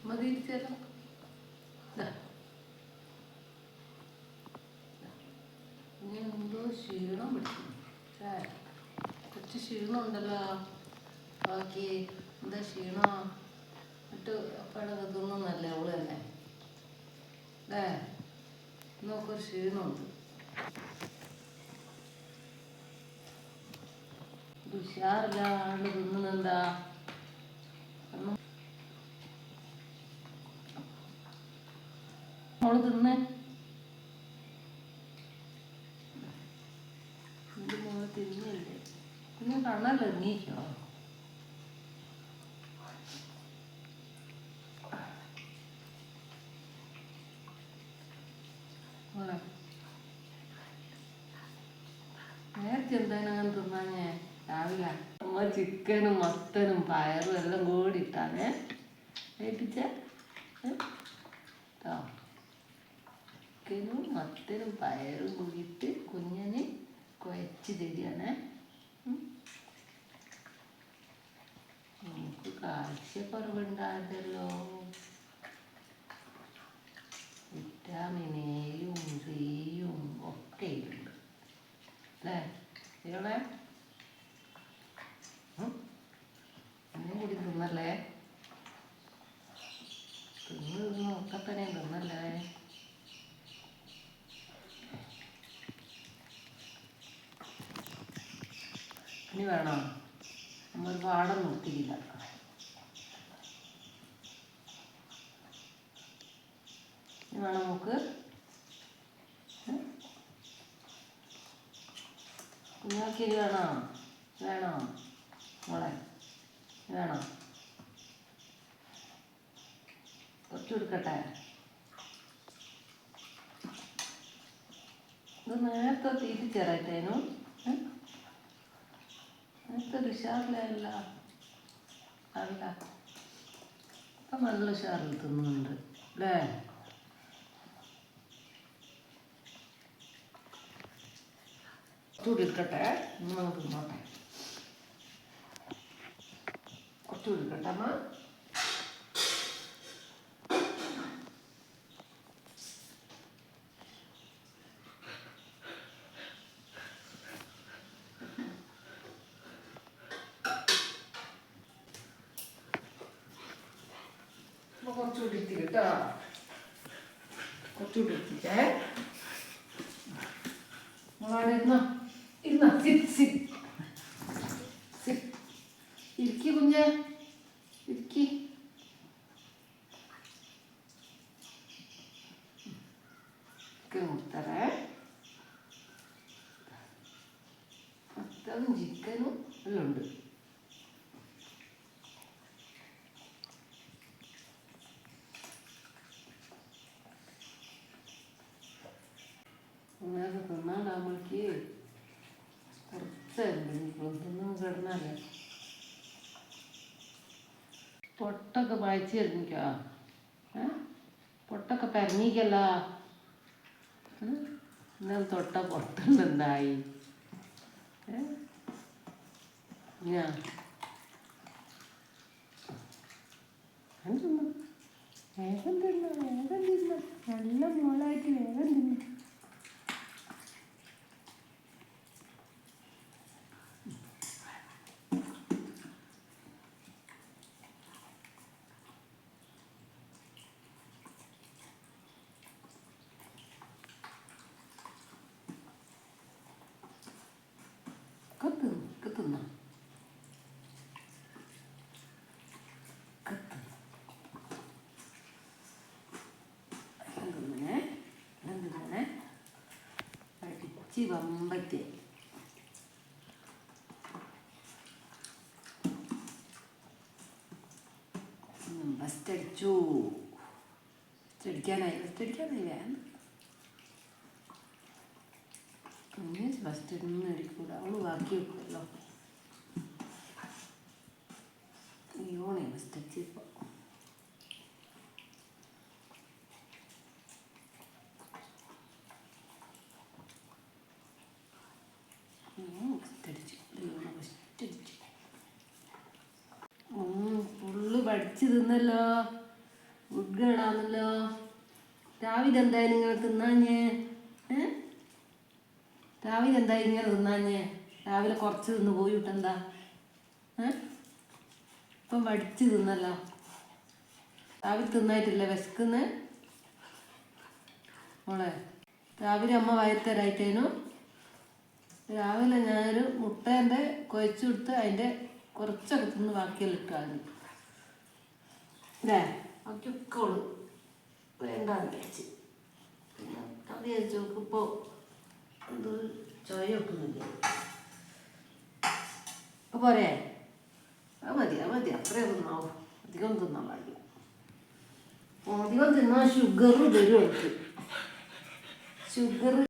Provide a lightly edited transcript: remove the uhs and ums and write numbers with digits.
മതി ഇരിച്ചല്ലോ. ഇനി എന്തോ ക്ഷീണം പിടിക്കുന്നു. കുറച്ച് ക്ഷീണം ഉണ്ടല്ലോ. ബാക്കി എന്താ ക്ഷീണോ? എന്നിട്ട് അപ്പോഴൊക്കെ തിന്നുന്നല്ലേ അവള് തന്നെ അല്ലേ? നോക്കൊരു ക്ഷീണമുണ്ട്. ഉഷാറില്ലാണ്ട് തിന്നുന്നെന്താ? മോള് തിന്നേ. എൻ്റെ മോള് തിന്നില്ലേ? പിന്നെ കണ്ണല്ലോ നീക്കോ? നേരത്തെ എന്തായാലും തിന്നാഞ്ഞേ രാവിലെ അമ്മ ചിക്കനും മത്തനും പയറും എല്ലാം കൂടി ഇട്ടാണേ ഏൽപ്പിച്ച കേട്ടോ. ചിക്കനും മത്തനും പയറും കൂടിയിട്ട് കുഞ്ഞിന് കുഴച്ച് തരികയാണേ. നമുക്ക് കാഴ്ചക്കുറവുണ്ടാകല്ലോ. വിറ്റാമിൻ എയും സിയും ഒക്കെ ഉണ്ട് അല്ലേ ഇവളെ? ഒന്നും കൂടി തിന്നല്ലേ? തിന്ന് ഒക്കെ തന്നെ തിന്നല്ലേ? ഇനി വേണോ? നമ്മൾ പാടം നിർത്തിയില്ല. ഇനി വേണം നമുക്ക് കുഞ്ഞാക്കിരി വേണോ? വേണോ മോളെ? വേണോ? കുറച്ച് കൊടുക്കട്ടെ? ഇത് നേരത്തെ തീറ്റിച്ചേരാറ്റേനു. നേരത്തെ ഒരു ഉഷാറിലല്ല അല്ല. അപ്പം നല്ല ഉഷാറിൽ തിന്നുന്നുണ്ട് അല്ലേ? കുറച്ചുകൂടി എടുക്കട്ടെ? നമുക്ക് തിന്നോട്ടെ. കുറച്ചുകൂടി എടുക്കട്ടെ അമ്മ? അപ്പോൾ കുറച്ചുകൂടി എത്തി കേട്ടോ. കുറച്ചുകൂടി എത്തിച്ചേ. മോളവിടെ ഇരുന്നോ? ഇരുന്നോ? ഇരിക്കി കുഞ്ഞേ, ഇരിക്കി. മുത്തറേ മത്തനും ചിക്കനും എല്ലാം ഉണ്ട്. അങ്ങനെ തിന്നാണ്ടാകുമ്പോഴേക്ക് കുറച്ചുണ്ട് തിന്നും കിടന്നാലേ പൊട്ടൊക്കെ വായിച്ചു തരുന്നിക്കോ? പൊട്ടൊക്കെ പരങ്ങിക്കല്ല. എന്നാൽ തൊട്ട പൊട്ടുന്നുണ്ടായി. ഞാൻ തിന്നു. വേഗം തിന്നു, വേഗം തിന്നു. നല്ല മോളായിട്ട് വേഗം തിന്നു. കത്തുന്നു പഠിച്ച് വമ്പത്തി ഫസ്റ്റ് അടിക്കാനായി വേണ്ട. ഫസ്റ്റ് ഒന്നും അടിക്കൂല. അവള് ബാക്കി വെക്കുമല്ലോ. യോണേ ഫസ്റ്റ് അടിച്ചപ്പോൾ ഫുള്ള് പഠിച്ച് തിന്നല്ലോ. ഉഗ്ഗേടാണല്ലോ. രാവിലെ എന്തായാലും നിങ്ങൾ തിന്നാഞ്ഞേ? രാവിലെ എന്തായാലും ഇങ്ങനെ തിന്നാഞ്ഞേ? രാവിലെ കുറച്ച് തിന്ന് പോയിട്ടെന്താ? ഇപ്പം വടിച്ച് തിന്നല്ലോ. രാവിലെ തിന്നായിട്ടില്ലേ വിശക്കുന്നത് മോളെ? രാവിലെ അമ്മ വയറ്റരായിട്ടേനു. രാവിലെ ഞാനൊരു മുട്ടേൻ്റെ കുഴച്ചു കൊടുത്ത് അതിൻ്റെ കുറച്ചൊക്കെ തിന്ന് ബാക്കിയെല്ലാം ഇട്ടാണ് അല്ലേ? ബാക്കിയൊക്കെ ഉള്ളു വേണ്ടാന്ന് വിചാരിച്ച്. പിന്നെ അത് വിചാരിച്ചു നോക്കിപ്പോൾ എന്ത് ചോയ വെക്കുന്നില്ല. പോരെ? അത് മതി അത്രയും തിന്നാവും. അധികം തിന്നാൻ പാടില്ല. അധികം തിന്നാൽ ഷുഗർ വരും എനിക്ക്. ഷുഗർ